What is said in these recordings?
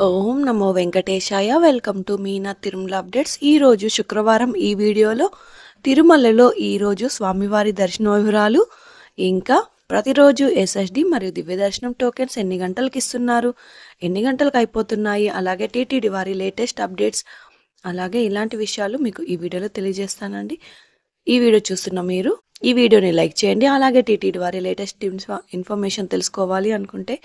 Om Namo Venkatesaya. Welcome to Meena Tirumala updates. ఈరోజు శుక్రవారం ఈ వీడియోలో తిరుమలలో ఈరోజు స్వామివారి దర్శన వివరాలు, ఇంకా ప్రతిరోజు ఎస్ఎస్డి మరియు దివ్య దర్శనం టోకెన్స్ ఎన్ని గంటలకు ఇస్తున్నారు, ఎన్ని గంటలకు అయిపోతున్నాయి, అలాగే టీటీడీ వారి లేటెస్ట్ అప్డేట్స్, అలాగే ఇలాంటి విషయాలు మీకు ఈ వీడియోలో తెలియజేస్తానండి. ఈ వీడియో చూస్తున్న మీరు ఈ వీడియోని లైక్ చేయండి. అలాగే టీటీడీ వారి లేటెస్ట్ ఇన్ఫర్మేషన్ తెలుసుకోవాలి అనుకుంటే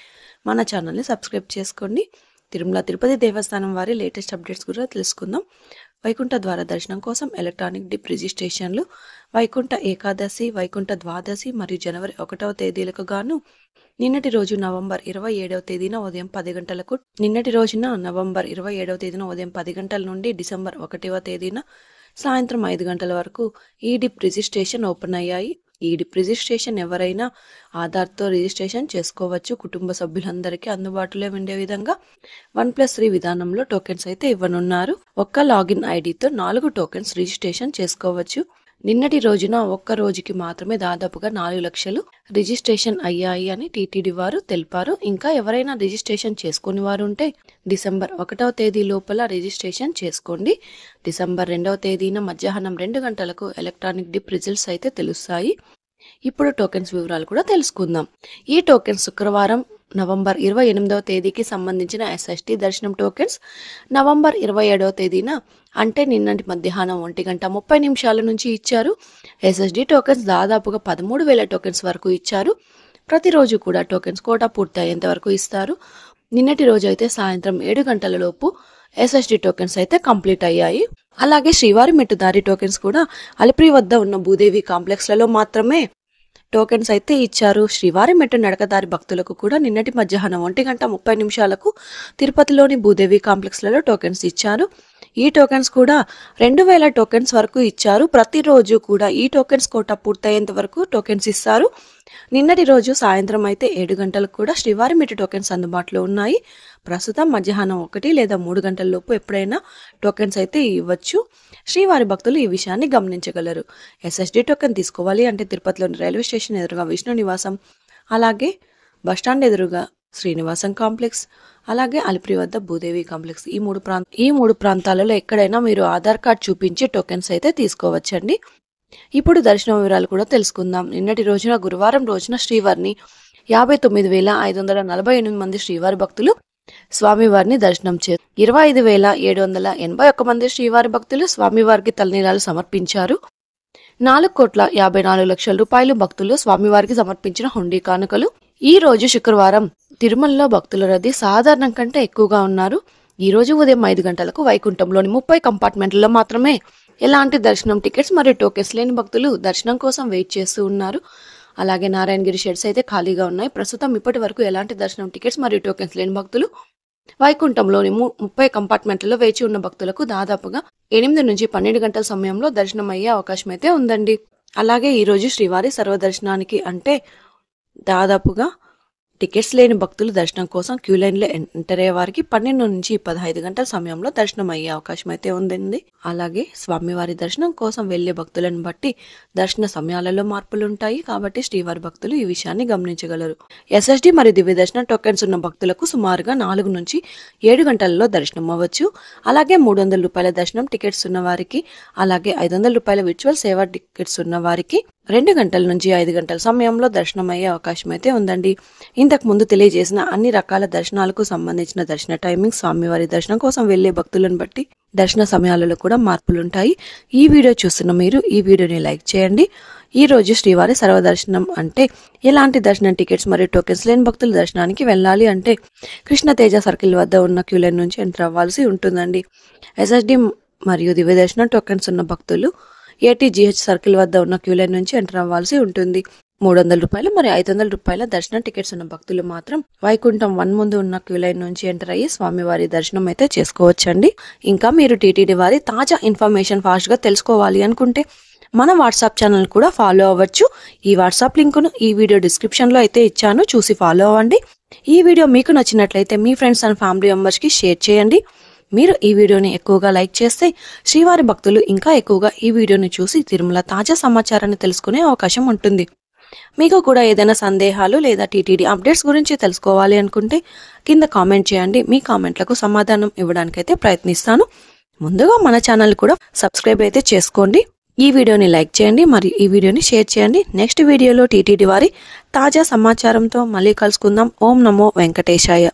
మన ఛానల్ని సబ్స్క్రైబ్ చేసుకోండి. తిరుమల తిరుపతి దేవస్థానం వారి లేటెస్ట్ అప్డేట్స్ కూడా తెలుసుకుందాం. వైకుంఠ ద్వార దర్శనం కోసం ఎలక్ట్రానిక్ డిప్ రిజిస్ట్రేషన్లు వైకుంఠ ఏకాదశి, వైకుంఠ ద్వాదశి మరియు జనవరి 1వ తేదీలకు గాను నిన్నటి రోజు నవంబర్ 27వ తేదీన ఉదయం 10 గంటలకు, నవంబర్ 27వ తేదీన ఉదయం 10 గంటల నుండి డిసెంబర్ 1వ తేదీన సాయంత్రం 5 గంటల వరకు ఈ డిప్ రిజిస్ట్రేషన్ ఓపెన్ అయ్యాయి. ఈ డిప్ రిజిస్ట్రేషన్ ఎవరైనా ఆధార్తో రిజిస్ట్రేషన్ చేసుకోవచ్చు. కుటుంబ సభ్యులందరికీ అందుబాటులో ఉండే విధంగా 1+3 విధానంలో టోకెన్స్ అయితే ఇవ్వనున్నారు. ఒక్క లాగిన్ ఐడితో 4 టోకెన్స్ రిజిస్ట్రేషన్ చేసుకోవచ్చు. నిన్నటి రోజున ఒక్క రోజుకి మాత్రమే దాదాపుగా 4 లక్షలు రిజిస్ట్రేషన్ అయ్యాయి అని టీటీడీ వారు తెలిపారు. ఇంకా ఎవరైనా రిజిస్ట్రేషన్ చేసుకుని వారు ఉంటే డిసెంబర్ 1వ తేదీ లోపల రిజిస్ట్రేషన్ చేసుకోండి. డిసెంబర్ 2వ తేదీన మధ్యాహ్నం 2 గంటలకు ఎలక్ట్రానిక్ డిప్ రిజల్ట్స్ అయితే తెలుస్తాయి. ఇప్పుడు టోకెన్స్ వివరాలు కూడా తెలుసుకుందాం. ఈ టోకెన్స్ శుక్రవారం నవంబర్ 28వ తేదీకి సంబంధించిన ఎస్ఎస్టీ దర్శనం టోకెన్స్, నవంబర్ 27వ తేదీన అంటే నిన్నటి మధ్యాహ్నం 1:30 నుంచి ఇచ్చారు. ఎస్ఎస్డి టోకెన్స్ దాదాపుగా 13,000 టోకెన్స్ వరకు ఇచ్చారు. ప్రతిరోజు కూడా టోకెన్స్ కోటా పూర్తి అయ్యేంత వరకు ఇస్తారు. నిన్నటి రోజు అయితే సాయంత్రం 7 గంటల లోపు ఎస్ఎస్డి టోకెన్స్ అయితే కంప్లీట్ అయ్యాయి. అలాగే శ్రీవారి మెట్టుదారి టోకెన్స్ కూడా అలిపిరి వద్ద ఉన్న భూదేవి కాంప్లెక్స్లలో మాత్రమే టోకెన్స్ అయితే ఇచ్చారు. శ్రీవారి మెట్టు నడకదారి భక్తులకు కూడా నిన్నటి మధ్యాహ్నం 1:30 తిరుపతిలోని భూదేవి కాంప్లెక్స్లలో టోకెన్స్ ఇచ్చారు. ఈ టోకెన్స్ కూడా 2,000 టోకెన్స్ వరకు ఇచ్చారు. ప్రతిరోజు కూడా ఈ టోకెన్స్ కోటా పూర్తయ్యేంత వరకు టోకెన్స్ ఇస్తారు. నిన్నటి రోజు సాయంత్రం అయితే 7 గంటలకు కూడా శ్రీవారి మెట్టు టోకెన్స్ అందుబాటులో ఉన్నాయి. ప్రస్తుతం మధ్యాహ్నం 1 లేదా 3 గంటల లోపు ఎప్పుడైనా టోకెన్స్ అయితే ఇవ్వచ్చు. శ్రీవారి భక్తులు ఈ విషయాన్ని గమనించగలరు. ఎస్ఎస్డి టోకెన్ తీసుకోవాలి అంటే తిరుపతిలోని రైల్వే స్టేషన్ ఎదురుగా విష్ణు నివాసం, అలాగే బస్టాండ్ ఎదురుగా శ్రీనివాసం కాంప్లెక్స్, అలాగే అలిపిరి వద్ద భూదేవి కాంప్లెక్స్, ఈ మూడు ప్రాంతాలలో ఎక్కడైనా మీరు ఆధార్ కార్డ్ చూపించి టోకెన్స్ అయితే తీసుకోవచ్చండి. ఇప్పుడు దర్శన వివరాలు కూడా తెలుసుకుందాం. నిన్నటి రోజున గురువారం రోజున శ్రీవారిని 59,548 మంది శ్రీవారి భక్తులు స్వామివారిని దర్శనం చేశారు. 25,781 మంది శ్రీవారి భక్తులు స్వామివారికి తలనీలాలు సమర్పించారు. 4,54,00,000 రూపాయలు భక్తులు స్వామివారికి సమర్పించిన హుండీ కానుకలు. ఈ రోజు శుక్రవారం తిరుమలలో భక్తుల రద్దీ సాధారణం కంటే ఎక్కువగా ఉన్నారు. ఈ రోజు ఉదయం 5 గంటలకు వైకుంఠంలోని 30 కంపార్ట్మెంట్లలో మాత్రమే ఎలాంటి దర్శనం టికెట్స్ మరియు టోకెన్స్ లేని భక్తులు దర్శనం కోసం వెయిట్ చేస్తూ ఉన్నారు. అలాగే నారాయణగిరి షెడ్స్ అయితే ఖాళీగా ఉన్నాయి. ప్రస్తుతం ఇప్పటి వరకు ఎలాంటి దర్శనం టికెట్స్ మరియు టోకెన్స్ లేని భక్తులు వైకుంఠంలోని 30 కంపార్ట్మెంట్లలో వేచి ఉన్న భక్తులకు దాదాపుగా 8 నుంచి 12 గంటల సమయంలో దర్శనం అయ్యే అవకాశం అయితే ఉందండి. అలాగే ఈరోజు శ్రీవారి సర్వదర్శనానికి అంటే దాదాపుగా టికెట్స్ లేని భక్తులు దర్శనం కోసం క్యూ లైన్లో ఎంటర్ అయ్యే వారికి 12 నుంచి 15 గంటల సమయంలో దర్శనం అయ్యే అవకాశం అయితే ఉందండి. అలాగే స్వామివారి దర్శనం కోసం వెళ్లే భక్తులను బట్టి దర్శన సమయాలలో మార్పులు ఉంటాయి. కాబట్టి శ్రీవారి భక్తులు ఈ విషయాన్ని గమనించగలరు. ఎస్ఎస్డి మరియు దివ్య దర్శనం టోకెన్స్ ఉన్న భక్తులకు సుమారుగా 4 నుంచి 7 గంటలలో దర్శనం అవ్వచ్చు. అలాగే 300 రూపాయల దర్శనం టికెట్స్ ఉన్న వారికి, అలాగే 500 రూపాయల విర్చువల్ సేవా టికెట్స్ ఉన్న వారికి 2 గంటల నుంచి 5 గంటల సమయంలో దర్శనం అయ్యే అవకాశం అయితే ఉందండి. ఇంతకు ముందు తెలియజేసిన అన్ని రకాల దర్శనాలకు సంబంధించిన దర్శన టైమింగ్ స్వామివారి దర్శనం కోసం వెళ్లే భక్తులను బట్టి దర్శన సమయాలలో కూడా మార్పులుంటాయి. ఈ వీడియో చూస్తున్న మీరు ఈ వీడియోని లైక్ చేయండి. ఈ రోజు శ్రీవారి సర్వదర్శనం అంటే ఎలాంటి దర్శనం టికెట్స్ మరియు టోకెన్స్ లేని భక్తులు దర్శనానికి వెళ్ళాలి అంటే కృష్ణతేజ సర్కిల్ వద్ద ఉన్న క్యూ లైన్ నుంచి ఎంటర్ అవ్వాల్సి ఉంటుందండి. ఎస్ఎస్డి మరియు దివ్య దర్శనం టోకెన్స్ ఉన్న భక్తులు ఏటీజీహెచ్ సర్కిల్ వద్ద ఉన్న క్యూ లైన్ నుంచి ఎంటర్ అవ్వాల్సి ఉంటుంది. 300 రూపాయలు మరియు 500 రూపాయల దర్శనం టికెట్స్ ఉన్న భక్తులు మాత్రం వైకుంఠం 1 ముందు ఉన్న క్యూ లైన్ నుంచి ఎంటర్ అయ్యి స్వామివారి దర్శనం అయితే చేసుకోవచ్చండి. ఇంకా మీరు టీటీడీ వారి తాజా ఇన్ఫర్మేషన్ ఫాస్ట్ గా తెలుసుకోవాలి అనుకుంటే మన వాట్సాప్ ఛానల్ కూడా ఫాలో అవ్వచ్చు. ఈ వాట్సాప్ లింకును ఈ వీడియో డిస్క్రిప్షన్ లో అయితే ఇచ్చాను, చూసి ఫాలో అవ్వండి. ఈ వీడియో మీకు నచ్చినట్లయితే మీ ఫ్రెండ్స్ అండ్ ఫ్యామిలీ మెంబర్స్ కి షేర్ చేయండి. మీరు ఈ వీడియోని ఎక్కువగా లైక్ చేస్తే శ్రీవారి భక్తులు ఇంకా ఎక్కువగా ఈ వీడియోని చూసి తిరుమల తాజా సమాచారాన్ని తెలుసుకునే అవకాశం ఉంటుంది. మీకు కూడా ఏదైనా సందేహాలు లేదా టీటీడీ అప్డేట్స్ గురించి తెలుసుకోవాలి అనుకుంటే కింద కామెంట్ చేయండి. మీ కామెంట్లకు సమాధానం ఇవ్వడానికైతే ప్రయత్నిస్తాను. ముందుగా మన ఛానల్ కూడా సబ్స్క్రైబ్ అయితే చేసుకోండి. ఈ వీడియోని లైక్ చేయండి, మరియు ఈ వీడియోని షేర్ చేయండి. నెక్స్ట్ వీడియోలో టీటీడీ వారి తాజా సమాచారంతో మళ్ళీ కలుసుకుందాం. ఓం నమో వెంకటేశాయ.